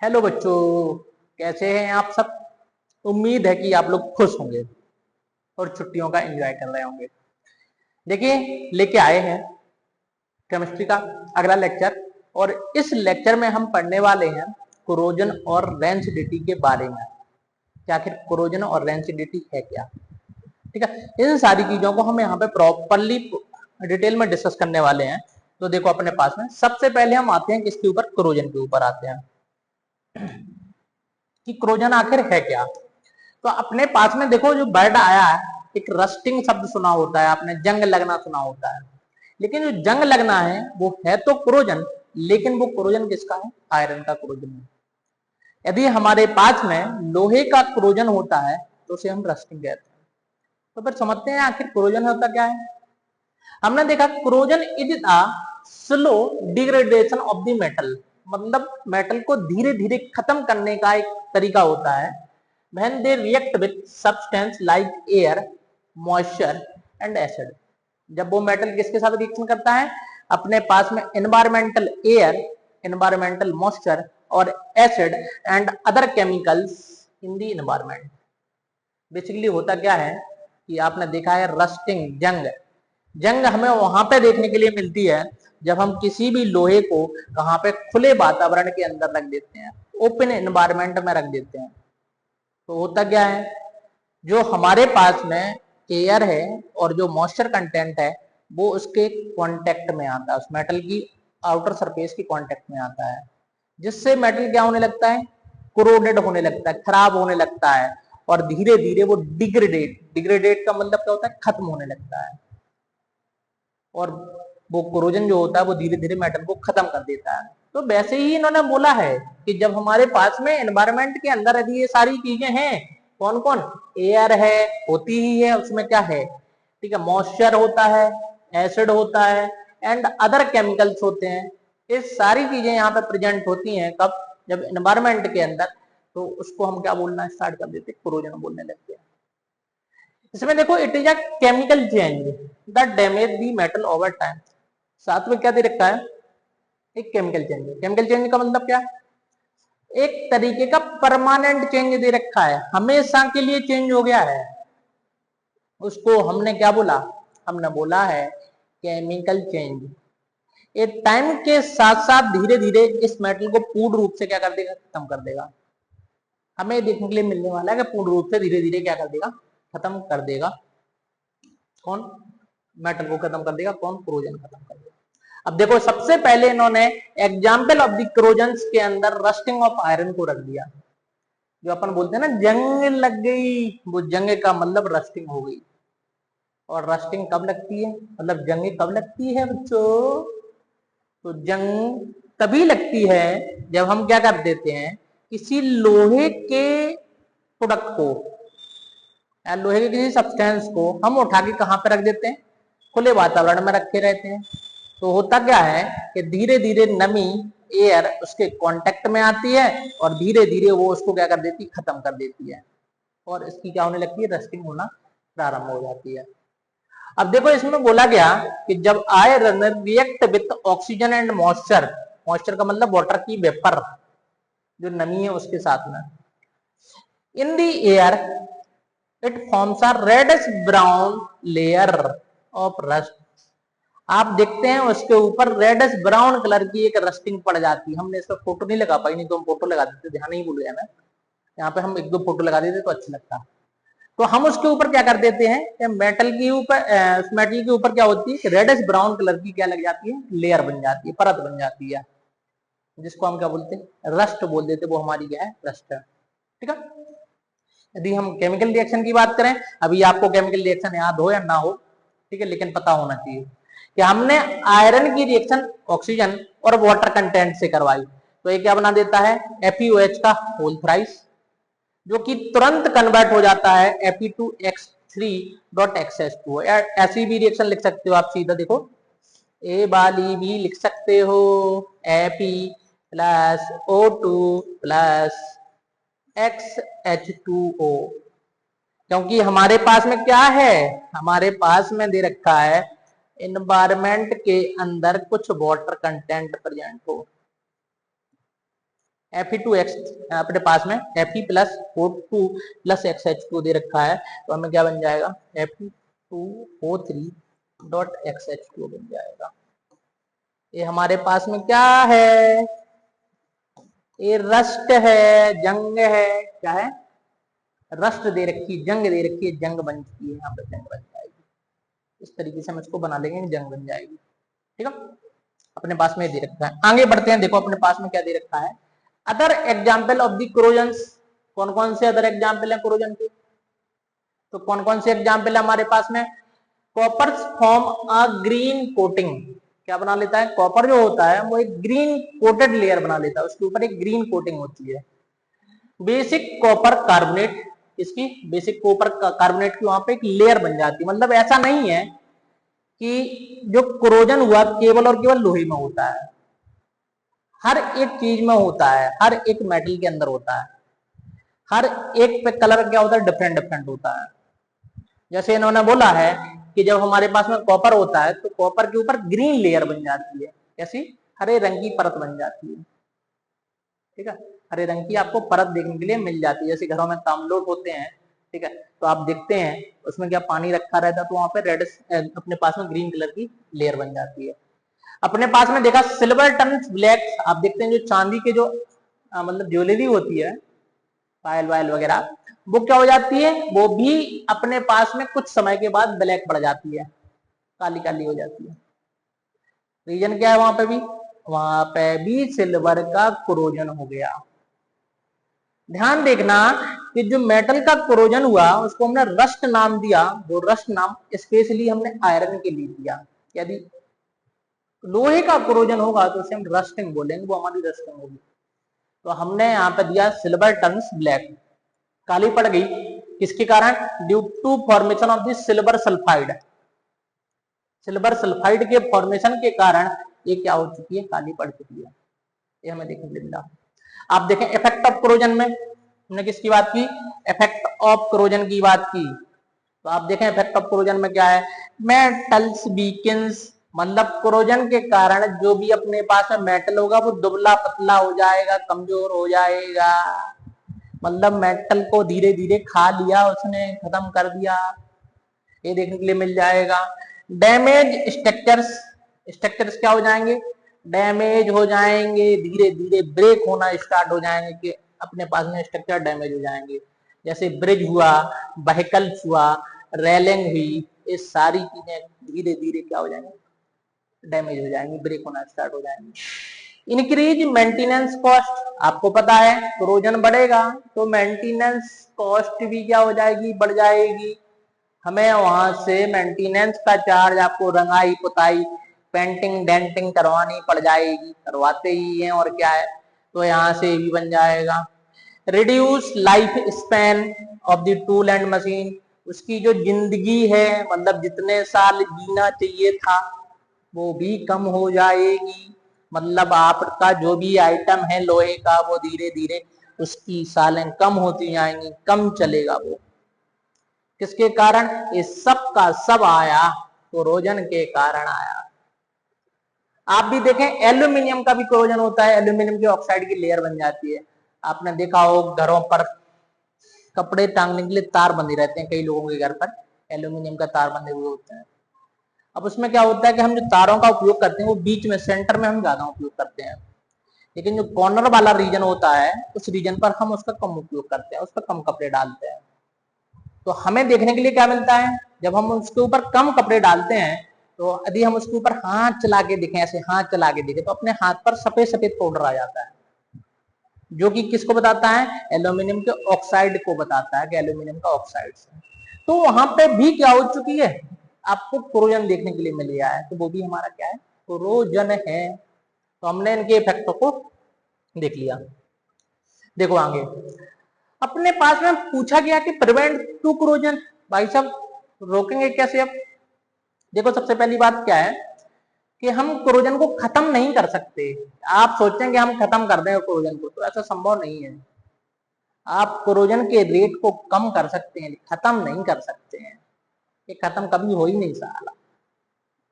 Hello बच्चों, कैसे हैं आप सब। उम्मीद है कि आप लोग खुश होंगे और छुट्टियों का एंजॉय कर रहे होंगे। देखिए, लेके आए हैं केमिस्ट्री का अगला लेक्चर, और इस लेक्चर में हम पढ़ने वाले हैं कोरोजन और रेंसिडिटी के बारे में कि आखिर कोरोजन और रेंसिडिटी है क्या। ठीक है, इन सारी चीजों को हम यहाँ पे प्रॉपरली डिटेल में डिस्कस करने वाले हैं। तो देखो, अपने पास में सबसे पहले हम आते हैं किसके ऊपर, कोरोजन के ऊपर आते हैं कि कोरोजन आखिर है क्या। तो अपने पास में देखो, जो वर्ड आया है, एक रस्टिंग शब्द सुना होता है आपने, जंग लगना सुना होता है। लेकिन जो जंग लगना है वो है तो कोरोजन, लेकिन वो कोरोजन किसका है, आयरन का कोरोजन है। यदि हमारे पास में लोहे का कोरोजन होता है तो उसे हम रस्टिंग कहते हैं। तो फिर समझते हैं आखिर कोरोजन होता क्या है। हमने देखा corrosion is the slow degradation of the metal, मतलब मेटल को धीरे धीरे खत्म करने का एक तरीका होता है। when they react with substance like air, moisture and acid, जब वो मेटल किसके साथ रिएक्शन करता है, अपने पास में एनवायरमेंटल एयर, एनवायरमेंटल मॉइस्चर और acid and other chemicals in the environment. Basically होता क्या है कि आपने देखा है रस्टिंग, जंग। जंग हमें वहां पे देखने के लिए मिलती है जब हम किसी भी लोहे को कहां पे, खुले वातावरण के अंदर रख देते हैं, ओपन एनवायरमेंट में रख देते हैं। तो होता क्या है, जो हमारे पास में एयर है और जो मॉइस्चर कंटेंट है वो उसके कांटेक्ट में आता है, उस मेटल की आउटर सरफेस की कांटेक्ट में आता है, जिससे मेटल क्या होने लगता है, कोरोडेड होने लगता है, खराब होने लगता है, और धीरे धीरे वो डिग्रेडेट, डिग्रेडेट का मतलब क्या होता है, खत्म होने लगता है। और वो कोरोजन जो होता है वो धीरे धीरे मेटल को खत्म कर देता है। तो वैसे ही इन्होंने बोला है कि जब हमारे पास में एनवायरमेंट के अंदर यदि ये सारी चीजें हैं, कौन कौन, एयर है, होती ही है, उसमें क्या है, ठीक है, मॉइस्चर होता है, एसिड होता है एंड अदर केमिकल्स होते हैं। ये सारी चीजें यहाँ पे प्रेजेंट होती हैं कब, जब एनवायरमेंट के अंदर। तो उसको हम क्या बोलना स्टार्ट कर देते, कोरोजन बोलने लगते हैं। इसमें देखो, it is a chemical change that damage the metal over time. साथ में क्या दे रखा है, एक केमिकल चेंज। केमिकल चेंज का मतलब क्या, एक तरीके का परमानेंट चेंज दे रखा है, हमेशा के लिए चेंज हो गया है। उसको हमने क्या बोला, हमने बोला है केमिकल चेंज। ये टाइम के साथ साथ धीरे धीरे इस मेटल को पूर्ण रूप से क्या कर देगा, खत्म कर देगा। हमें देखने के लिए मिलने वाला है कि पूर्ण रूप से धीरे धीरे क्या कर देगा, खत्म कर देगा। कौन, मेटल को खत्म कर देगा, कौन, कोरोजन खत्म कर देगा। अब देखो, सबसे पहले इन्होंने एग्जाम्पल ऑफ द कोरोजन के अंदर रस्टिंग ऑफ आयरन को रख दिया। जो अपन बोलते हैं ना, जंग लग गई, वो जंग का मतलब रस्टिंग हो गई। और रस्टिंग कब लगती है, मतलब जंग कब लगती है बच्चों, तो जंग तभी लगती है जब हम क्या कर देते हैं, किसी लोहे के प्रोडक्ट को, लोहे के किसी सब्सटेंस को हम उठा के कहां पे रख देते हैं, खुले वातावरण में रखे रहते हैं। तो होता क्या है कि धीरे धीरे नमी, एयर उसके कांटेक्ट में आती है और धीरे धीरे वो उसको क्या कर देती, खत्म कर देती है, और इसकी क्या होने लगती है, रस्टिंग होना प्रारंभ हो जाती है। अब देखो, इसमें बोला गया कि जब iron react with oxygen and moisture, moisture का मतलब वाटर की वेपर, जो नमी है उसके साथ में, in the air it forms a reddish brown layer of rust. आप देखते हैं उसके ऊपर रेडिश ब्राउन कलर की एक रस्टिंग पड़ जाती है। हमने इसका फोटो नहीं लगा पाई, नहीं तो हम फोटो लगा देते, ध्यान नहीं भूल गया मैं, यहाँ पे हम एक दो फोटो लगा देते तो अच्छा लगता। तो हम उसके ऊपर क्या कर देते हैं, मेटल के ऊपर, उस मेटल के ऊपर क्या होती है, रेडिश ब्राउन कलर की क्या लग जाती है, लेयर बन जाती है, परत बन जाती है, जिसको हम क्या बोलते हैं, रस्ट बोल देते, वो हमारी क्या है, रस्ट है। ठीक है, यदि हम केमिकल रिएक्शन की बात करें, अभी आपको केमिकल रिएक्शन याद हो या ना हो, ठीक है, लेकिन पता होना चाहिए कि हमने आयरन की रिएक्शन ऑक्सीजन और वाटर कंटेंट से करवाई, तो ये क्या बना देता है, FeOH का होल थ्राइस, जो कि तुरंत कन्वर्ट हो जाता है Fe2X3.XH2। ऐसी भी रिएक्शन लिख सकते हो आप, सीधा देखो, ए वाली भी लिख सकते हो, Fe+O2+XH2O। क्योंकि हमारे पास में क्या है, हमारे पास में दे रखा है एनवायरमेंट के अंदर कुछ वाटर कंटेंट प्रेजेंट हो, Fe2X अपने पास में Fe+O2 प्लस XH2 दे रखा है, तो हमें क्या बन जाएगा Fe2O3.XH2 बन जाएगा। ये हमारे पास में क्या है, ये रस्ट है, जंग है, क्या है, रस्ट दे रखी, जंग दे रखी है, जंग बन चुकी है, यहाँ पे जंग बन जाएगी। इस तरीके से हम इसको बना लेंगे, जंग बन जाएगी। ठीक है, अपने पास में दे रखा है। आगे बढ़ते हैं, देखो अपने पास में क्या दे रखा है, अदर एग्जाम्पल ऑफ द कोरोजन्स। कौन कौन से अदर एग्जाम्पल है कोरोजन के, तो कौन कौन से एग्जाम्पल है हमारे पास में, copper form a green coating. क्या बना लेता है, कॉपर जो होता है वो एक ग्रीन कोटेड लेयर बना लेता है, उसके ऊपर एक ग्रीन कोटिंग होती है। बेसिक कॉपर कार्बोनेट, इसकी बेसिक कॉपर कार्बोनेट की वहां पे एक लेयर बन जाती है। मतलब ऐसा नहीं है कि जो कोरोजन हुआ केवल और केवल लोहे में होता है, हर एक चीज में होता है, हर एक मेटल के अंदर होता है, हर एक पे कलर क्या होता है, डिफरेंट डिफरेंट होता है। जैसे इन्होंने बोला है कि जब हमारे पास में कॉपर होता है तो कॉपर के ऊपर ग्रीन लेयर बन जाती है, कैसी, हरे रंग की परत बन जाती है। ठीक है, हरे रंग की आपको परत देखने के लिए मिल जाती है। जैसे घरों में तामलोट होते हैं, ठीक है, तो आप देखते हैं उसमें क्या पानी रखा रहता है, तो वहां पे रेड अपने पास में ग्रीन कलर की लेयर बन जाती है। अपने पास में देखा सिल्वर टन ब्लैक, आप देखते हैं जो चांदी के जो मतलब ज्वेलरी होती है, पायल वायल वगैरह, वो क्या हो जाती है, वो भी अपने पास में कुछ समय के बाद ब्लैक पड़ जाती है, काली काली हो जाती है। रीजन क्या है वहां पे भी सिल्वर का कोरोजन हो गया। ध्यान देखना कि जो मेटल का कोरोजन हुआ उसको हमने रस्ट नाम दिया, वो रस्ट नाम स्पेशली हमने आयरन के लिए दिया। यदि लोहे का कोरोजन होगा तो उसे हम रस्टिंग बोलेंगे, वो हमारी रस्टिंग होगी। तो हमने यहाँ पे दिया सिल्वर टर्न्स ब्लैक, काली पड़ गई, किसके कारण, due to formation of the silver sulphide. Silver sulphide के फॉर्मेशन के कारण ये क्या हो चुकी है, काली पड़ चुकी है। ये हमें देखने को मिला। आप देखें इफेक्ट ऑफ कोरोजन में हमने किसकी बात की, इफेक्ट ऑफ कोरोजन की बात की। तो आप देखें इफेक्ट ऑफ कोरोजन में क्या है, मेटल्स वीकन्स, मतलब कोरोजन के कारण जो भी अपने पास में मेटल होगा वो दुबला पतला हो जाएगा, कमजोर हो जाएगा। मतलब मेटल को धीरे धीरे खा लिया उसने, खत्म कर दिया, ये देखने के लिए मिल जाएगा। डैमेज स्ट्रक्चर्स, स्ट्रक्चर्स क्या हो जाएंगे, डैमेज हो जाएंगे, धीरे धीरे ब्रेक होना स्टार्ट हो जाएंगे, कि अपने पास में स्ट्रक्चर डैमेज हो जाएंगे। जैसे ब्रिज हुआ, व्हीकल्स हुआ, रेलिंग हुई, ये सारी चीजें धीरे धीरे क्या हो जाएंगे, डैमेज हो जाएंगी, ब्रेक होना स्टार्ट हो जाएंगे। इंक्रीज मेंटेनेंस कॉस्ट, आपको पता है कोरोजन बढ़ेगा तो मेंटेनेंस कॉस्ट भी क्या हो जाएगी, बढ़ जाएगी। हमें वहां से मेंटेनेंस का चार्ज, आपको रंगाई पुताई पेंटिंग डेंटिंग करवानी पड़ जाएगी, करवाते ही हैं और क्या है, तो यहाँ से भी बन जाएगा। Reduce life span of the tool and machine, उसकी जो जिंदगी है, मतलब जितने साल जीना चाहिए था वो भी कम हो जाएगी। मतलब आपका जो भी आइटम है लोहे का वो धीरे धीरे उसकी सालें कम होती जाएंगी, कम चलेगा वो। किसके कारण, इस सब का सब आया कोरोजन के कारण आया। आप भी देखें एल्यूमिनियम का भी कोरोजन होता है, एल्यूमिनियम की ऑक्साइड की लेयर बन जाती है। आपने देखा हो घरों पर कपड़े टांगने के लिए तार बंधे रहते हैं, कई लोगों के घर पर एल्यूमिनियम का तार बंधे हुए होते हैं। अब उसमें क्या होता है कि हम जो तारों का उपयोग करते हैं वो बीच में सेंटर में हम ज्यादा उपयोग करते हैं, लेकिन जो कॉर्नर वाला रीजन होता है उस रीजन पर हम उसका कम उपयोग करते हैं, उस पर कम कपड़े डालते हैं। तो हमें देखने के लिए क्या मिलता है, जब हम उसके ऊपर कम कपड़े डालते हैं तो यदि हम उसके ऊपर हाथ चला के देखें, ऐसे हाथ चला के देखें, तो अपने हाथ पर सफेद सफेद पाउडर आ जाता है, जो कि किसको बताता है, एल्यूमिनियम के ऑक्साइड को बताता है कि एल्यूमिनियम का ऑक्साइड से। तो वहां पे भी क्या हो चुकी है, आपको कोरोजन देखने के लिए मिल गया है, तो वो भी हमारा क्या है, कोरोजन है। तो हमने इनके इफेक्टों को देख लिया। देखो आगे अपने पास में पूछा गया कि प्रिवेंट टू कोरोजन, भाई साहब रोकेंगे कैसे। अब देखो सबसे पहली बात क्या है कि हम कोरोजन को खत्म नहीं कर सकते। आप सोचें कि हम खत्म कर दें कोरोजन को, तो ऐसा संभव नहीं है। आप कोरोजन के रेट को कम कर सकते हैं, खत्म नहीं कर सकते हैं, ये खत्म कभी हो ही नहीं सकता।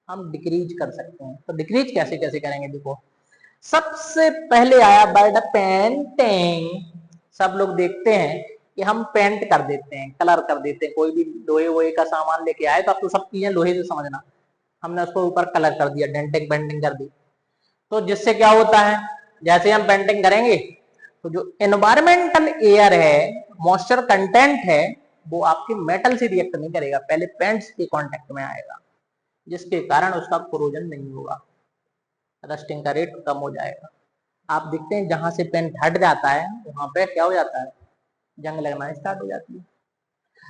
हम डिक्रीज कर सकते हैं, तो डिक्रीज कैसे कैसे करेंगे, देखो सबसे पहले आया वर्ड पेंटिंग। सब लोग देखते हैं कि हम पेंट कर देते हैं, कलर कर देते हैं, कोई भी लोहे वोहे का सामान लेके आए तो अब तो सब चीजें लोहे से समझना, हमने उसको ऊपर कलर कर दिया, डेंटिंग पेंटिंग कर दी। तो जिससे क्या होता है, जैसे हम पेंटिंग करेंगे तो जो एनवायरमेंटल एयर है, मॉइस्चर कंटेंट है, वो आपके मेटल से रिएक्ट नहीं करेगा, पहले पेंट्स के कांटेक्ट में आएगा, जिसके कारण उसका कोरोजन नहीं होगा, रस्टिंग का रेट कम हो जाएगा। आप देखते हैं जहां से पेंट हट जाता है वहां पे क्या हो जाता है, जंग लगना स्टार्ट हो जाती है।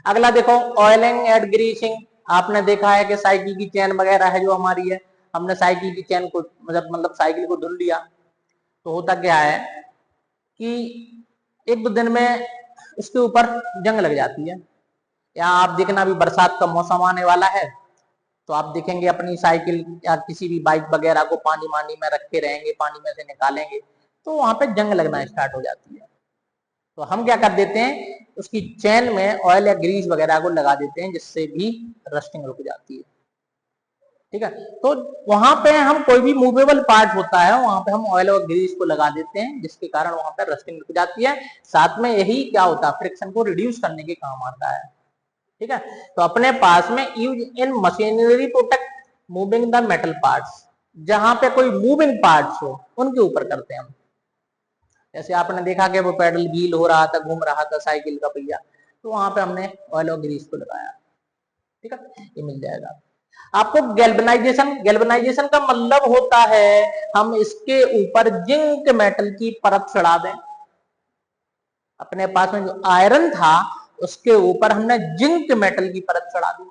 अगला देखो ऑयलिंग एंड ग्रीसिंग। आपने देखा है कि साइकिल की चेन वगैरह है जो हमारी है, हमने साइकिल की चेन को मतलब साइकिल को धुल लिया तो होता क्या है कि एक दो दिन में उसके ऊपर जंग लग जाती है। या आप देखना अभी बरसात का मौसम आने वाला है तो आप देखेंगे अपनी साइकिल या किसी भी बाइक वगैरह को पानी वानी में रख के रहेंगे, पानी में से निकालेंगे तो वहां पे जंग लगना स्टार्ट हो जाती है। तो हम क्या कर देते हैं, उसकी चेन में ऑयल या ग्रीस वगैरह को लगा देते हैं, जिससे भी रस्टिंग रुक जाती है। ठीक है, तो वहां पे हम कोई भी मूवेबल पार्ट होता है वहां पे हम ऑयल और ग्रीस को लगा देते हैं, जिसके कारण वहां पे रस्टिंग रुक जाती है। साथ में यही क्या होता है, फ्रिक्शन को रिड्यूस करने के काम आता है। ठीक है, तो अपने पास में use in machinery protect moving the metal parts, जहां पे कोई मूविंग पार्ट्स हो उनके ऊपर करते हैं हम। जैसे आपने देखा कि वो पेडल व्हील हो रहा था, घूम रहा था साइकिल का पहिया, तो वहां पे हमने ऑयल और ग्रीस को लगाया। ठीक है, ये मिल जाएगा आपको। गैल्वेनाइजेशन, गैल्वेनाइजेशन का मतलब होता है हम इसके ऊपर जिंक मेटल की परत चढ़ा दें। अपने पास में जो आयरन था उसके ऊपर हमने जिंक मेटल की परत चढ़ा दी,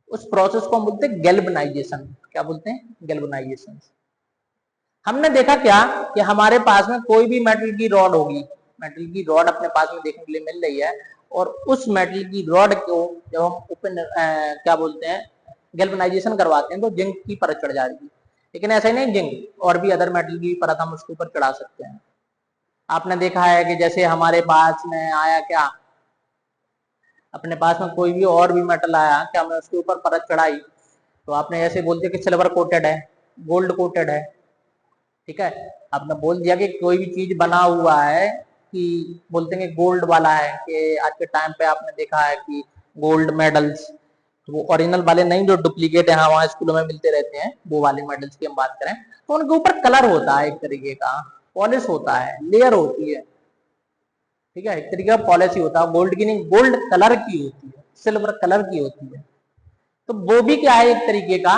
उस प्रोसेस को हम बोलते हैं गैल्वेनाइजेशन। क्या बोलते हैं, गैल्वेनाइजेशन। हमने देखा क्या कि हमारे पास में कोई भी मेटल की रॉड होगी, मेटल की रॉड अपने पास में देखने के लिए मिल रही है, और उस मेटल की रॉड को जब हम ओपन क्या बोलते हैं गैल्वेनाइजेशन करवाते हैं तो जिंक की परत चढ़ जाएगी। लेकिन ऐसा ही नहीं, जिंक और भी अदर मेटल की परत हम उसके ऊपर चढ़ा सकते हैं। आपने देखा है कि जैसे हमारे पास में आया क्या, अपने पास में कोई भी और भी मेटल आया कि हमने उसके ऊपर परत चढ़ाई तो आपने ऐसे बोल दिया कि सिल्वर कोटेड है, गोल्ड कोटेड है। ठीक है, आपने बोल दिया कि कोई भी चीज बना हुआ है कि बोलते हैं गोल्ड वाला है, कि आज के टाइम पे आपने देखा है कि गोल्ड मेडल्स, तो वो ओरिजिनल वाले नहीं जो डुप्लीकेट यहाँ वहां स्कूलों में मिलते रहते हैं, वो वाले मेडल्स की हम बात करें तो उनके ऊपर कलर होता है, एक तरीके का पॉलिश होता है, लेयर होती है। ठीक है, एक तरीके का पॉलिश होता है, गोल्ड की नहीं, गोल्ड कलर की होती है, सिल्वर कलर की होती है। तो वो भी क्या है, एक तरीके का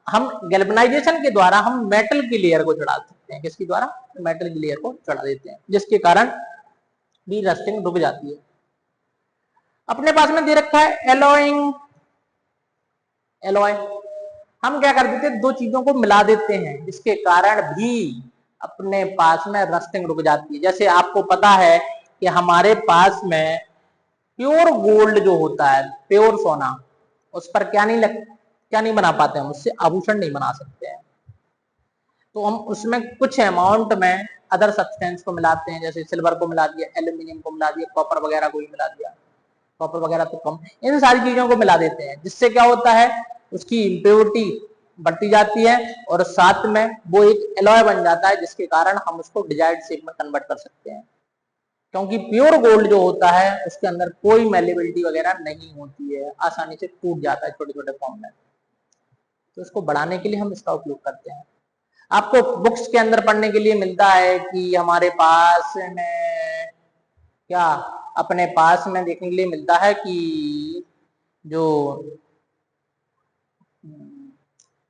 हम गैल्वेनाइजेशन के द्वारा हम मेटल की लेयर को चढ़ा सकते हैं। किसके द्वारा, मेटल की लेयर को चढ़ा देते हैं, जिसके कारण भी रस्टिंग रुक जाती है। अपने पास में दे रखा है एलॉइंग, एलॉय। हम क्या कर देते हैं, दो चीजों को मिला देते हैं, जिसके कारण भी अपने पास में रस्टिंग रुक जाती है। जैसे आपको पता है कि हमारे पास में प्योर गोल्ड जो होता है, प्योर सोना, उस पर क्या नहीं बना पाते हम, उससे आभूषण नहीं बना सकते हैं। तो हम उसमें कुछ अमाउंट में अदर सब्सटेंस को मिलाते हैं, जैसे सिल्वर को मिला दिया, एल्यूमिनियम को मिला दिया, कॉपर वगैरह को भी मिला दिया, कॉपर वगैरह तो कम, इन सारी चीजों को मिला देते हैं, जिससे क्या होता है उसकी इम्प्योरिटी बढ़ती जाती है और साथ में वो एक एलॉय बन जाता है, जिसके कारण हम उसको डिजायर्ड शेप में कन्वर्ट कर सकते हैं। क्योंकि प्योर गोल्ड जो होता है उसके अंदर कोई मेलेबिलिटी वगैरह नहीं होती है, आसानी से टूट जाता है छोटे छोटे फॉर्म में, तो उसको बढ़ाने के लिए हम इसका उपयोग करते हैं। आपको बुक्स के अंदर पढ़ने के लिए मिलता है कि हमारे पास में क्या, अपने पास में देखने के लिए मिलता है कि जो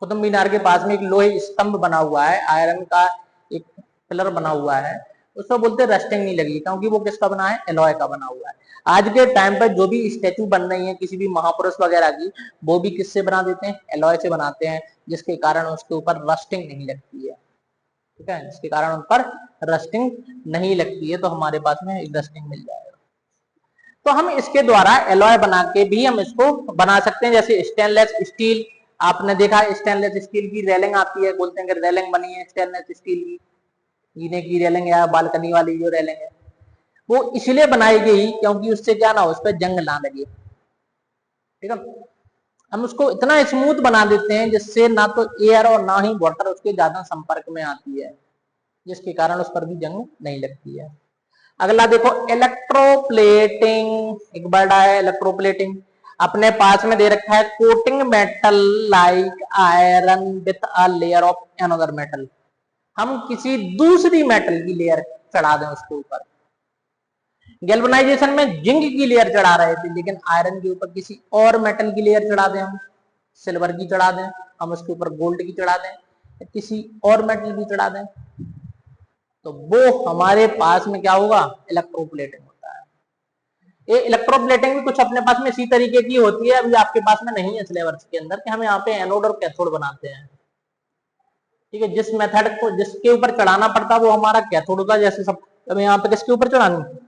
कुतुब मीनार के पास में एक लोहे स्तंभ बना हुआ है, आयरन का एक पिलर बना हुआ है, उसको बोलते हैं रस्टिंग नहीं लगी, क्योंकि वो किसका बना है, एलॉय का बना हुआ है। आज के टाइम पर जो भी स्टेचू बन रही है किसी भी महापुरुष वगैरह की, वो भी किससे बना देते हैं, एलॉय से बनाते हैं, जिसके कारण उसके ऊपर रस्टिंग नहीं लगती है। ठीक है, जिसके कारण उन पर रस्टिंग नहीं लगती है, तो हमारे पास में एक रस्टिंग मिल जाएगा। तो हम इसके द्वारा एलॉय बना के भी हम इसको बना सकते हैं। जैसे स्टेनलेस स्टील, आपने देखा स्टेनलेस स्टील की रेलिंग आती है, बोलते हैं कि रेलिंग बनी है स्टेनलेस स्टील की, जीने की रेलिंग या बालकनी वाली जो रेलिंग है, वो इसलिए बनाई गई क्योंकि उससे क्या ना हो, उस पर जंग ना लगे। ठीक है, हम उसको इतना स्मूथ बना देते हैं जिससे ना तो एयर और ना ही वाटर उसके ज्यादा संपर्क में आती है, जिसके कारण उस पर भी जंग नहीं लगती है। अगला देखो इलेक्ट्रोप्लेटिंग, एक वर्ड आया इलेक्ट्रोप्लेटिंग। अपने पास में दे रखा है coating metal like iron with a layer of another metal. हम किसी दूसरी मेटल की लेयर चढ़ा दें उसके ऊपर। गैल्वेनाइजेशन में जिंक की लेयर चढ़ा रहे थे, लेकिन आयरन के ऊपर किसी और मेटल की लेयर चढ़ा दें, हम सिल्वर की चढ़ा दें, हम उसके ऊपर गोल्ड की चढ़ा दें, किसी और मेटल की चढ़ा दें, तो वो हमारे पास में क्या होगा, इलेक्ट्रोप्लेटिंग होता है। ये इलेक्ट्रोप्लेटिंग भी कुछ अपने पास में इसी तरीके की होती है, अभी आपके पास में नहीं है सिलेबस के अंदर, कि हम यहाँ पे एनोड और कैथोड बनाते हैं। ठीक है, जिस मेथड को जिसके ऊपर चढ़ाना पड़ता वो हमारा कैथोड होता है। जैसे सब अब यहाँ पे किसके ऊपर चढ़ानी,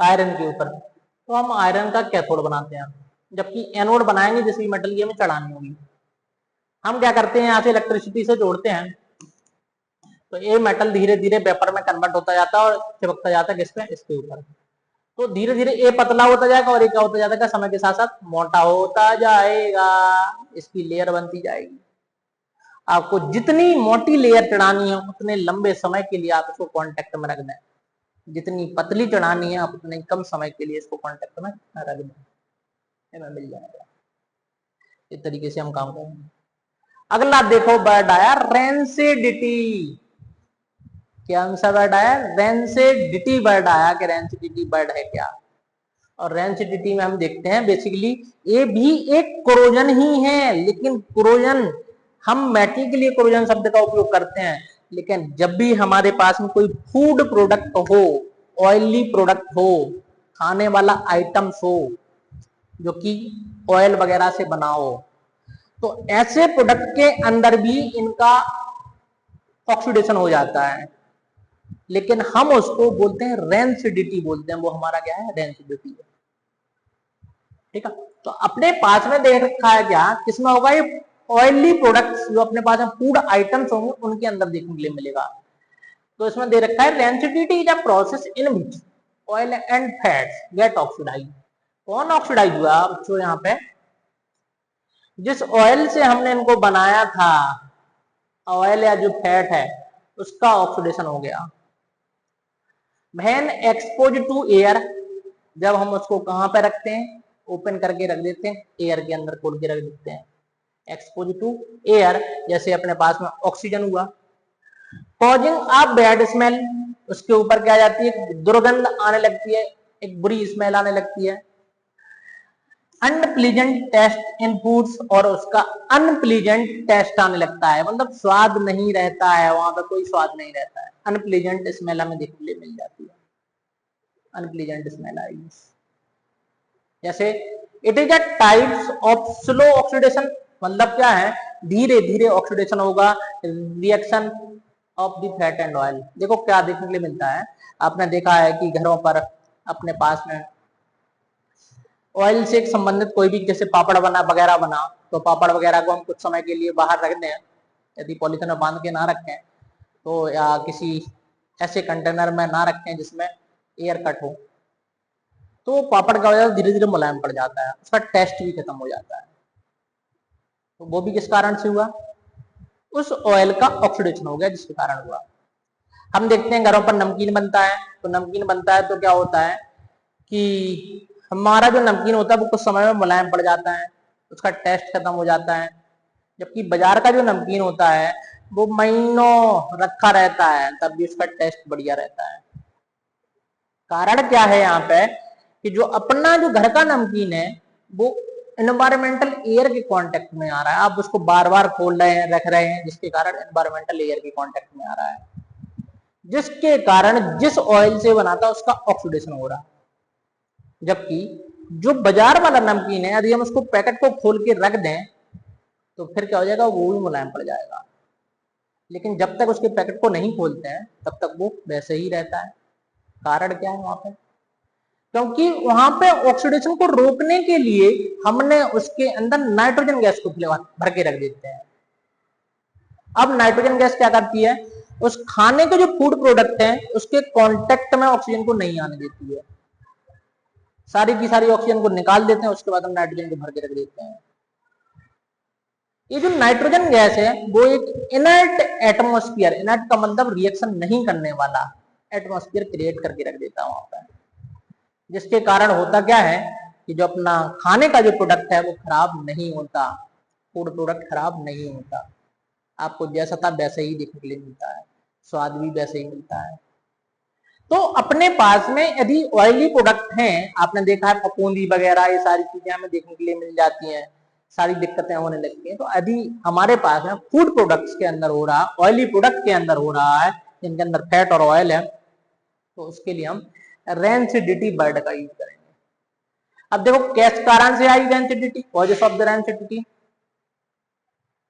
आयरन के ऊपर, तो हम आयरन का कैथोड बनाते हैं। जबकि एनोड बनाएंगे जिस भी मेटल की हमें चढ़ानी होगी, हम क्या करते हैं यहाँ से इलेक्ट्रिसिटी से जोड़ते हैं, तो ये मेटल धीरे धीरे वेपर में कन्वर्ट होता जाता है और चिपकता जाता है किसपे, इसके ऊपर। तो धीरे धीरे ये पतला होता जाएगा और ये क्या होता जाएगा, समय के साथ साथ मोटा होता जाएगा, इसकी लेयर बनती जाएगी। आपको जितनी मोटी लेयर चढ़ानी है उतने लंबे समय के लिए आप इसको कांटेक्ट में रख दें, जितनी पतली चढ़ानी है आप उतने कम समय के लिए इसको कांटेक्ट में रख दें, हमें मिल जाएगा। इस तरीके से हम काम करेंगे। अगला देखो वर्ड आया रेंसिडिटी। क्या आंसर वर्ड आया, रेंसिडिटी वर्ड आया, कि रेंसिडिटी वर्ड है क्या। और रेंसिडिटी में हम देखते हैं बेसिकली ये भी एक कोरोजन ही है, लेकिन कोरोजन हम मेटल के लिए कोरोजन शब्द का उपयोग करते हैं, लेकिन जब भी हमारे पास में कोई फूड प्रोडक्ट हो, ऑयली प्रोडक्ट हो, खाने वाला आइटम्स हो जो कि ऑयल वगैरह से बना हो, तो ऐसे प्रोडक्ट के अंदर भी इनका ऑक्सीडेशन हो जाता है, लेकिन हम उसको बोलते हैं रेंसिडिटी बोलते हैं, वो हमारा क्या है, रेंसिडिटी है। ठीक है, तो अपने पास में देख रखा है क्या, किसमें होगा, ये ऑयली प्रोडक्ट्स जो अपने पास में फूड आइटम्स होंगे उनके अंदर देखने के लिए मिलेगा। तो इसमें दे रखा है rancidity is a process in which oil and fats get oxidise. कौन ऑक्सीडाइज हुआ बच्चों, यहाँ पे जिस ऑयल से हमने इनको बनाया था, ऑयल या जो फैट है उसका ऑक्सीडेशन हो गया। व्हेन एक्सपोज टू एयर, जब हम उसको कहां पे रखते हैं, ओपन करके रख देते हैं, एयर के अंदर खोल के रख देते हैं, एक्सपोज टू एयर, जैसे अपने पास में ऑक्सीजन हुआ। कॉजिंग अ बैड स्मेल, उसके ऊपर क्या जाती है, दुर्गंध आने लगती है, एक बुरी स्मेल आने लगती है। अनप्लीजेंट टेस्ट इन फूड्स, और उसका अनप्लीजेंट टेस्ट आने लगता है, मतलब स्वाद नहीं रहता है, वहां पर कोई स्वाद नहीं रहता है, अनप्लीजेंट स्मेल हमें देखने के लिए मिल जाती है, अनप्लीजेंट स्मेल आएगी। जैसे it is a types of slow oxidation, मतलब क्या है, धीरे धीरे ऑक्सीडेशन होगा, reaction of the fat and oil. देखो क्या देखने के लिए मिलता है, आपने देखा है कि घरों पर अपने पास में ऑयल से संबंधित कोई भी जैसे पापड़ बना वगैरह बना, तो पापड़ वगैरह को हम कुछ समय के लिए बाहर रख दें, यदि पॉलिथीन में बांध के ना रखें तो, या किसी ऐसे कंटेनर में ना रखें जिसमें एयर कट हो, तो पापड़ का वजह धीरे धीरे मुलायम पड़ जाता है, उसका टेस्ट भी खत्म हो जाता है। तो वो भी किस कारण से हुआ, उस ऑयल का ऑक्सीडेशन हो गया जिसके कारण हुआ। हम देखते हैं घरों पर नमकीन बनता है, तो नमकीन बनता है तो क्या होता है कि हमारा जो नमकीन होता है वो कुछ समय में मुलायम पड़ जाता है, उसका टेस्ट खत्म हो जाता है। जबकि बाजार का जो नमकीन होता है वो महीनों रखा रहता है, तब भी उसका टेस्ट बढ़िया रहता है। कारण क्या है यहाँ पे, कि जो अपना जो घर का नमकीन है वो एनवायरमेंटल एयर के कांटेक्ट में आ रहा है, आप उसको बार बार खोल रहे हैं, रख रहे हैं, जिसके कारण एनवायरमेंटल एयर के कांटेक्ट में आ रहा है, जिसके कारण जिस ऑयल से बना था उसका ऑक्सीडेशन हो रहा है। जबकि जो बाजार वाला नमकीन है, यदि हम उसको पैकेट को खोल के रख दें तो फिर क्या हो जाएगा, वो भी मुलायम पड़ जाएगा। लेकिन जब तक उसके पैकेट को नहीं खोलते हैं तब तक वो वैसे ही रहता है। कारण क्या है वहां पे, क्योंकि वहां पे ऑक्सीडेशन को रोकने के लिए हमने उसके अंदर नाइट्रोजन गैस को भर के रख देते हैं। अब नाइट्रोजन गैस क्या करती है, उस खाने के जो फूड प्रोडक्ट है उसके कांटेक्ट में ऑक्सीजन को नहीं आने देती है, सारी की सारी ऑक्सीजन को निकाल देते हैं, उसके बाद हम नाइट्रोजन को भर के रख देते हैं। ये जो नाइट्रोजन गैस है वो एक इनर्ट एटमॉस्फेयर, इनर्ट का मतलब रिएक्शन नहीं करने वाला, एटमॉस्फेयर क्रिएट करके रख देता है वहां पर, जिसके कारण होता क्या है कि जो अपना खाने का जो प्रोडक्ट है वो खराब नहीं होता, फूड प्रोडक्ट खराब नहीं होता, आपको जैसा था वैसे ही देखने के लिए मिलता है, स्वाद भी वैसे ही मिलता है। तो अपने पास में यदि ऑयली प्रोडक्ट हैं, आपने देखा है फफूंदी वगैरह ये सारी चीजें हमें देखने के लिए मिल जाती हैं, सारी दिक्कतें होने लगती हैं। तो यदि हमारे पास में फूड प्रोडक्ट्स के अंदर हो रहा, ऑयली प्रोडक्ट के अंदर हो रहा है, जिनके अंदर फैट और ऑयल है, तो उसके लिए हम रेंसिडिटी वर्ड का यूज करेंगे। अब देखो किस कारण से आई rancidity, causes of the rancidity,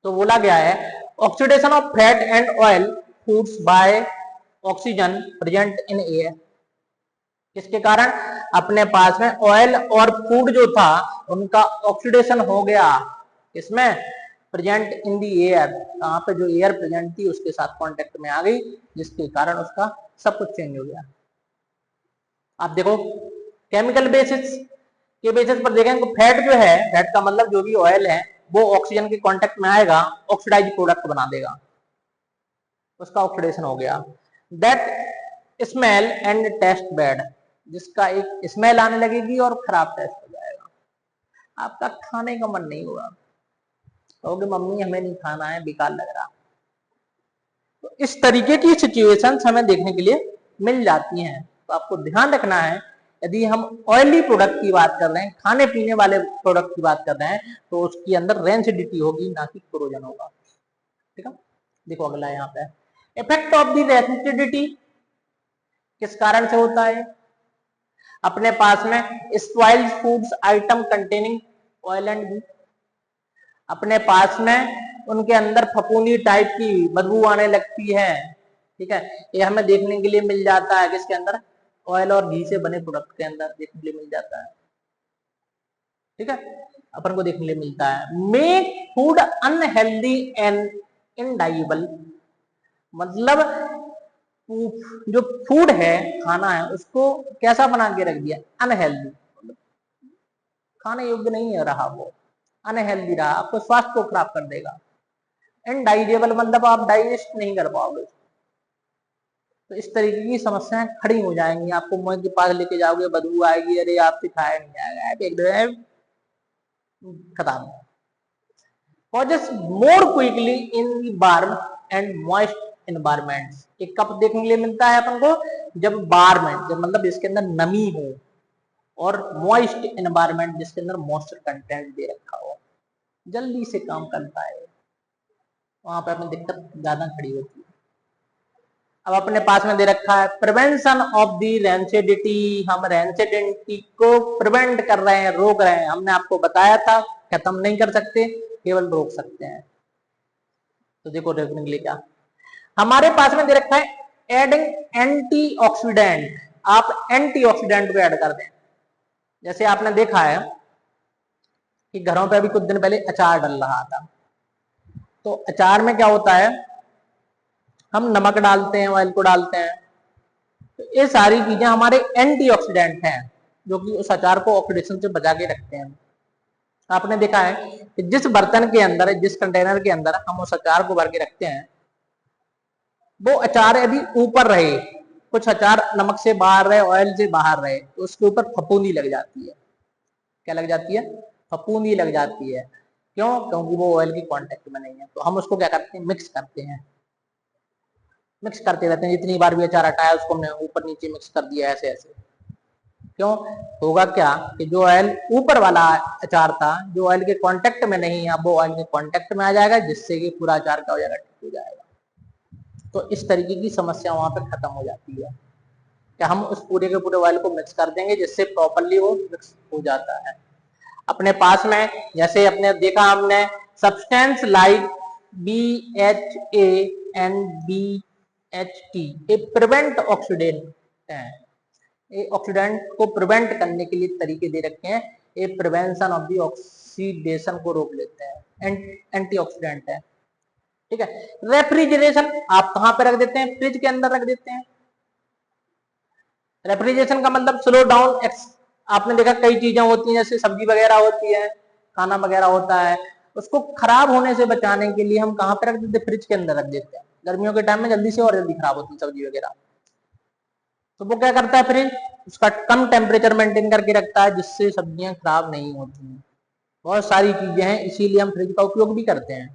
तो बोला गया है oxidation of fat and oil foods by oxygen present in air. किसके कारण, अपने पास में ऑयल और फूड जो था उनका ऑक्सीडेशन हो गया, इसमें प्रेजेंट इन दी एयर, कहां पे जो एयर प्रेजेंट थी उसके साथ कांटेक्ट में आ गई, जिसके कारण उसका सब कुछ चेंज हो गया। आप देखो केमिकल बेसिस के बेसिस पर देखें तो फैट जो है, फैट का मतलब जो भी ऑयल है वो ऑक्सीजन के कांटेक्ट में आएगा, ऑक्सीडाइज प्रोडक्ट बना देगा, उसका ऑक्सीडेशन हो गया। That smell and taste bad, जिसका एक स्मेल आने लगेगी और खराब टेस्ट हो जाएगा, आपका खाने का मन नहीं होगा, कहोगे मम्मी हमें नहीं खाना है, बेकार लग रहा। तो इस तरीके की सिचुएशंस हमें देखने के लिए मिल जाती हैं। तो आपको ध्यान रखना है, यदि हम ऑयली प्रोडक्ट की बात कर रहे हैं, खाने पीने वाले प्रोडक्ट की बात कर रहे हैं, तो उसके अंदर रेंसिडिटी होगी, ना कि कोरोजन होगा। ठीक है, देखो अगला यहाँ पे इफेक्ट ऑफ द रेंसिडिटी किस कारण से होता है। अपने पास में spoiled foods item containing oil and ghee, अपने पास में उनके अंदर फफूंदी टाइप की बदबू आने लगती है। ठीक है, ये हमें देखने के लिए मिल जाता है किसके अंदर, ऑयल और घी से बने प्रोडक्ट के अंदर देखने के लिए मिल जाता है। ठीक है, अपन को देखने के लिए मिलता है। मेक फूड अनहेल्दी एंड इनडाइजेबल, मतलब जो फूड है, खाना है, उसको कैसा बना के रख दिया, अनहेल्दी, खाने योग्य नहीं है रहा, वो अनहेल्दी रहा, आपको स्वास्थ्य को खराब कर देगा। इनडाइजेबल मतलब आप डाइजेस्ट नहीं कर पाओगे। तो इस तरीके की समस्याएं खड़ी हो जाएंगी, आपको मुंह के पास लेके जाओगे बदबू आएगी, अरे आपसे खाया नहीं जाएगा, एकदम खत्म। causes more quickly in the warm and moist environments, एक कप देखने के लिए मिलता है अपन को जब वार्म, जब मतलब इसके अंदर नमी हो, और मॉइस्ट एनवायरमेंट जिसके अंदर मॉइस्चर कंटेंट दे रखा हो, जल्दी से काम करता है, वहां पर अपनी दिक्कत ज्यादा खड़ी होती है। अब अपने पास में दे रखा है प्रिवेंशन ऑफ दी रेंसिडिटी, हम रेंसिडिटी को प्रिवेंट कर रहे हैं, रोक रहे हैं। हमने आपको बताया था खत्म नहीं कर सकते, केवल रोक सकते हैं। तो देखो रोकने के लिए क्या हमारे पास में दे रखा है, एडिंग एंटीऑक्सीडेंट, आप एंटीऑक्सीडेंट को ऐड कर दें। जैसे आपने देखा है कि घरों पे अभी कुछ दिन पहले अचार डल रहा था, तो अचार में क्या होता है, हम नमक डालते हैं, ऑयल को डालते हैं, तो ये सारी चीजें हमारे एंटीऑक्सीडेंट हैं, जो कि उस अचार को ऑक्सीडेशन से बचा के रखते हैं। आपने देखा है कि जिस बर्तन के अंदर, जिस कंटेनर के अंदर हम उस अचार को भर के रखते हैं, वो अचार यदि ऊपर रहे, कुछ अचार नमक से बाहर रहे, ऑयल से बाहर रहे, तो उसके ऊपर फफूंदी लग जाती है। क्या लग जाती है, फफूंदी लग जाती है। क्यों, क्योंकि वो ऑयल की कांटेक्ट में नहीं है। तो हम उसको क्या करते हैं, मिक्स करते हैं, मिक्स करते रहते हैं, जितनी बार भी अचार हटाया उसको हमने ऊपर नीचे मिक्स कर दिया, ऐसे ऐसे। क्यों, होगा क्या कि जो ऑयल ऊपर वाला अचार था, जो ऑयल के कांटेक्ट में नहीं है, अब वो ऑयल के कांटेक्ट में आ जाएगा, जिससे कि पूरा अचार क्या हो जाएगा, ठीक हो जाएगा। तो इस तरीके की समस्या वहां पे खत्म हो जाती है कि हम उस पूरे के पूरे ऑयल को मिक्स कर देंगे, जिससे प्रॉपर्ली वो मिक्स हो जाता है। अपने पास में जैसे अपने देखा हमने substance like BHA and BHT, ये प्रिवेंट ऑक्सीडेंट है, ये ऑक्सीडेंट को प्रिवेंट करने के लिए तरीके दे रखे हैं, ये प्रिवेंशन ऑफ द ऑक्सीडेशन को रोक लेते हैं, एंटीऑक्सीडेंट है। ठीक है, रेफ्रिजरेशन आप कहां पे रख देते हैं, फ्रिज के अंदर रख देते हैं। रेफ्रिजरेशन का मतलब स्लो डाउन आपने देखा कई चीजें होती हैं, जैसे सब्जी वगैरह होती है, खाना वगैरह होता है, उसको खराब होने से बचाने के लिए हम कहाँ पे रख देते हैं? फ्रिज के अंदर रख देते हैं। गर्मियों के टाइम में जल्दी से और जल्दी खराब होती है सब्जी वगैरह, तो वो क्या करता है फ्रिज, उसका कम टेम्परेचर मेंटेन करके रखता है, जिससे सब्जियां खराब नहीं होती हैं। बहुत सारी चीजें हैं, इसीलिए हम फ्रिज का उपयोग भी करते हैं।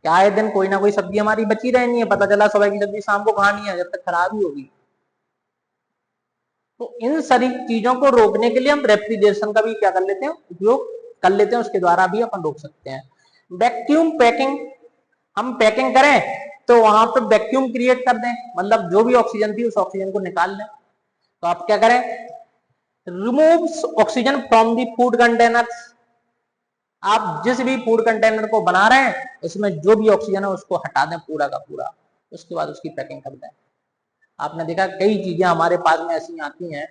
क्या आए दिन कोई ना कोई सब्जी हमारी बची रहनी है, पता चला सुबह की सब्जी शाम को खानी है, जब तक खराब ही होगी। तो इन सारी चीजों को रोकने के लिए हम रेफ्रिजरेशन का भी क्या कर लेते हैं, उपयोग कर लेते हैं, उसके द्वारा भी अपन रोक सकते हैं। वैक्यूम पैकिंग, हम पैकिंग करें तो वहां पे वैक्यूम क्रिएट कर दें, मतलब जो भी ऑक्सीजन थी उस ऑक्सीजन को निकाल दें। तो आप क्या करें, removes oxygen from the food containers. आप जिस भी फूड कंटेनर को बना रहे हैं उसमें जो भी ऑक्सीजन है उसको हटा दें पूरा का पूरा, उसके बाद उसकी पैकिंग कर दें। आपने देखा कई चीजें हमारे पास में ऐसी आती हैं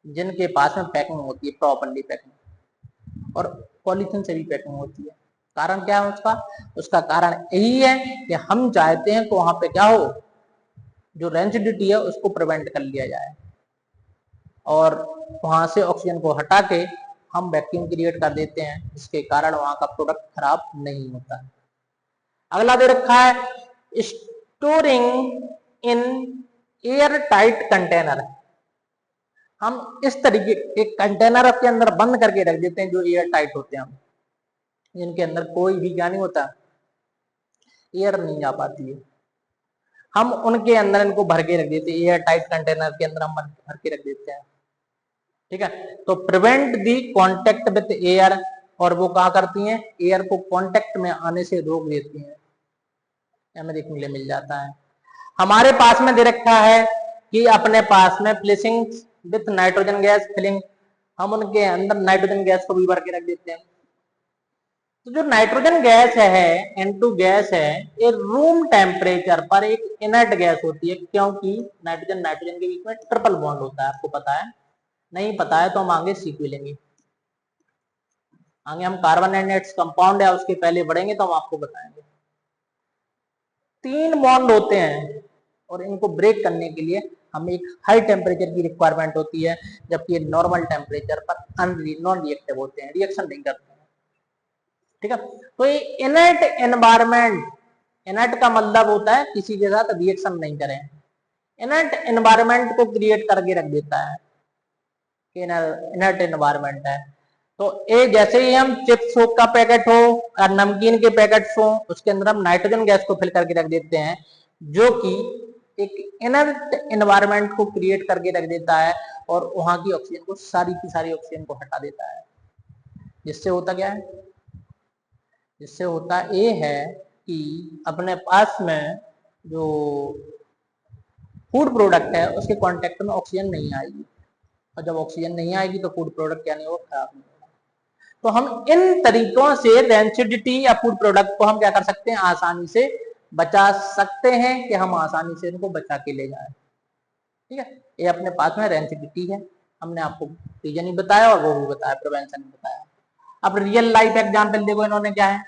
जिनके पास में पैकिंग होती है, प्रॉपरली पैकिंग, और पॉलीथीन से भी पैकिंग होती है। कारण क्या है उसका, उसका कारण यही है कि हम चाहते हैं कि वहां पे क्या हो, जो रेंसिडिटी है उसको प्रिवेंट कर लिया जाए, और वहां से ऑक्सीजन को हटा के हम वैक्यूम क्रिएट कर देते हैं, जिसके कारण वहां का प्रोडक्ट खराब नहीं होता है। अगला दे रखा है storing in air tight container. हम इस तरीके के कंटेनर के अंदर बंद करके रख देते हैं जो एयर टाइट होते हैं, जिनके अंदर कोई भी क्या नहीं होता, एयर नहीं जा पाती है। हम उनके अंदर इनको भर के रख देते हैं, एयर टाइट कंटेनर के अंदर हम भर के रख देते हैं। ठीक है, तो prevent the contact with air, और वो क्या करती हैं, एयर को कांटेक्ट में आने से रोक देती हैं। हमें देखने के लिए मिल जाता है। हमारे पास में दे रखा है कि अपने पास में placing with nitrogen gas filling, हम उनके अंदर नाइट्रोजन गैस को भी भर के रख देते हैं। तो जो नाइट्रोजन गैस है, N2 गैस है, ये रूम टेम्परेचर पर एक इनर्ट गैस होती है, क्योंकि नाइट्रोजन नाइट्रोजन के बीच में ट्रिपल बॉन्ड होता है। आपको पता है, नहीं पता है तो हम आगे सीख भी लेंगे, आगे हम कार्बन एंड नेट्स कंपाउंड है उसके पहले बढ़ेंगे तो हम आपको बताएंगे। 3 बॉन्ड होते हैं और इनको ब्रेक करने के लिए हमें एक हाई टेम्परेचर की रिक्वायरमेंट होती है, जबकि ये नॉर्मल टेम्परेचर पर नॉन रिएक्टिव होते हैं, रिएक्शन नहीं करते हैं। ठीक है, तो ये इनर्ट एनवायरमेंट, इनर्ट का मतलब होता है किसी के साथ रिएक्शन नहीं करें, इनर्ट एनवायरमेंट को क्रिएट करके रख देता है, इनर्ट एनवायरमेंट है। तो ये जैसे ही हम चिप्स का पैकेट हो और नमकीन के पैकेट्स हो, उसके अंदर हम नाइट्रोजन गैस को फिल करके रख देते हैं, जो कि एक इनर्ट एनवायरमेंट को क्रिएट करके रख देता है और वहां की ऑक्सीजन को, सारी की सारी ऑक्सीजन को हटा देता है। जिससे होता क्या है, जिससे होता ये है कि अपने पास में जो फूड प्रोडक्ट है उसके कांटेक्ट में ऑक्सीजन नहीं आएगी, और जब ऑक्सीजन नहीं आएगी तो फूड प्रोडक्ट क्या नहीं होगा, खराब नहीं होगा। तो हम इन तरीकों से रेंसिडिटी या फूड प्रोडक्ट को हम क्या कर सकते हैं, आसानी से बचा सकते हैं, कि हम आसानी से इनको बचा के ले जाएं। ठीक है, ये अपने पास में रेंसिडिटी है, हमने आपको रीजन ही बताया और वो भी बताया, प्रिवेंशन भी बताया। अब रियल लाइफ एग्जाम्पल देखो, इन्होंने क्या है,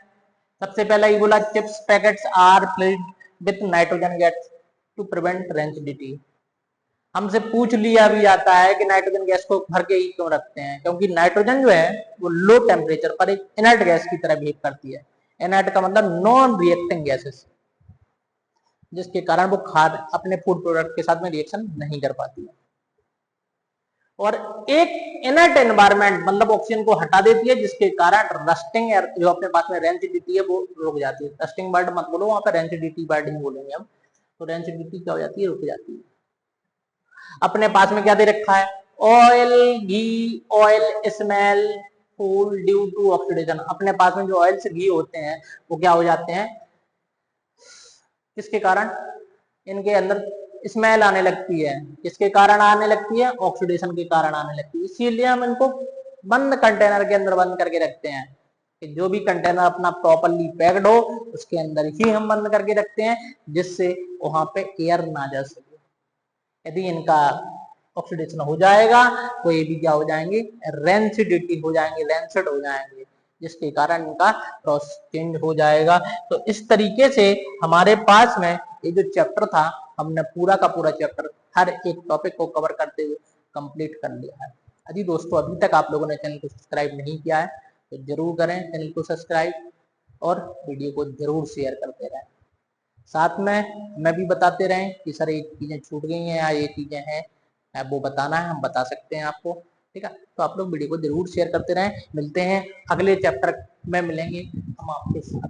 सबसे पहला ये बोला chips packets are filled with nitrogen gas to prevent rancidity. हमसे पूछ लिया भी जाता है कि नाइट्रोजन गैस को भर के ही क्यों रखते हैं, क्योंकि नाइट्रोजन जो है वो लो टेम्परेचर पर एक इनर्ट गैस की तरह बिहेव करती है। इनर्ट का मतलब नॉन रिएक्टिंग गैसेस, जिसके कारण वो खाद अपने फूड प्रोडक्ट के साथ में रिएक्शन नहीं कर पाती है। और एक इनर्ट एनवायरमेंट मतलब ऑक्सीजन को हटा देती है, जिसके कारण रस्टिंग जो अपने पास में रेंसिडिटी है वो रुक जाती है। रस्टिंग वर्ड मत बोलो, वहां पर रेंसिडिटी वर्ड ही बोलेंगे हम। तो रेंसिडिटी क्या हो जाती है, रुक जाती है। अपने पास में क्या दे रखा है, oil ghee, oil smell fool due to oxidation. अपने पास में जो ऑयल से घी होते हैं वो क्या हो जाते हैं, किसके कारण, इनके अंदर स्मेल आने लगती है, किसके कारण आने लगती है, ऑक्सीडेशन के कारण आने लगती है। इसीलिए हम इनको बंद कंटेनर के अंदर बंद करके रखते हैं, कि जो भी कंटेनर अपना प्रॉपरली पैक्ड हो उसके अंदर ही हम बंद करके रखते हैं, जिससे वहां पे एयर ना जा सके। यदि इनका ऑक्सीडेशन हो जाएगा तो ये भी क्या हो जाएंगे, रेंसिडिटी हो जाएंगे, रेंसिड हो जाएंगे, जिसके कारण इनका प्रोसेस चेंज हो जाएगा। तो इस तरीके से हमारे पास में ये जो चैप्टर था, हमने पूरा का पूरा चैप्टर हर एक टॉपिक को कवर करते हुए कंप्लीट कर लिया है। यदि दोस्तों अभी तक आप लोगों ने चैनल को सब्सक्राइब नहीं किया है तो जरूर करें चैनल को सब्सक्राइब और वीडियो को जरूर शेयर करते रहें। साथ में हमें भी बताते रहें कि सर ये चीजें छूट गई हैं या ये चीजें हैं, वो बताना है, हम बता सकते हैं आपको। ठीक है, तो आप लोग वीडियो को जरूर शेयर करते रहें। मिलते हैं अगले चैप्टर में, मिलेंगे हम आपके साथ।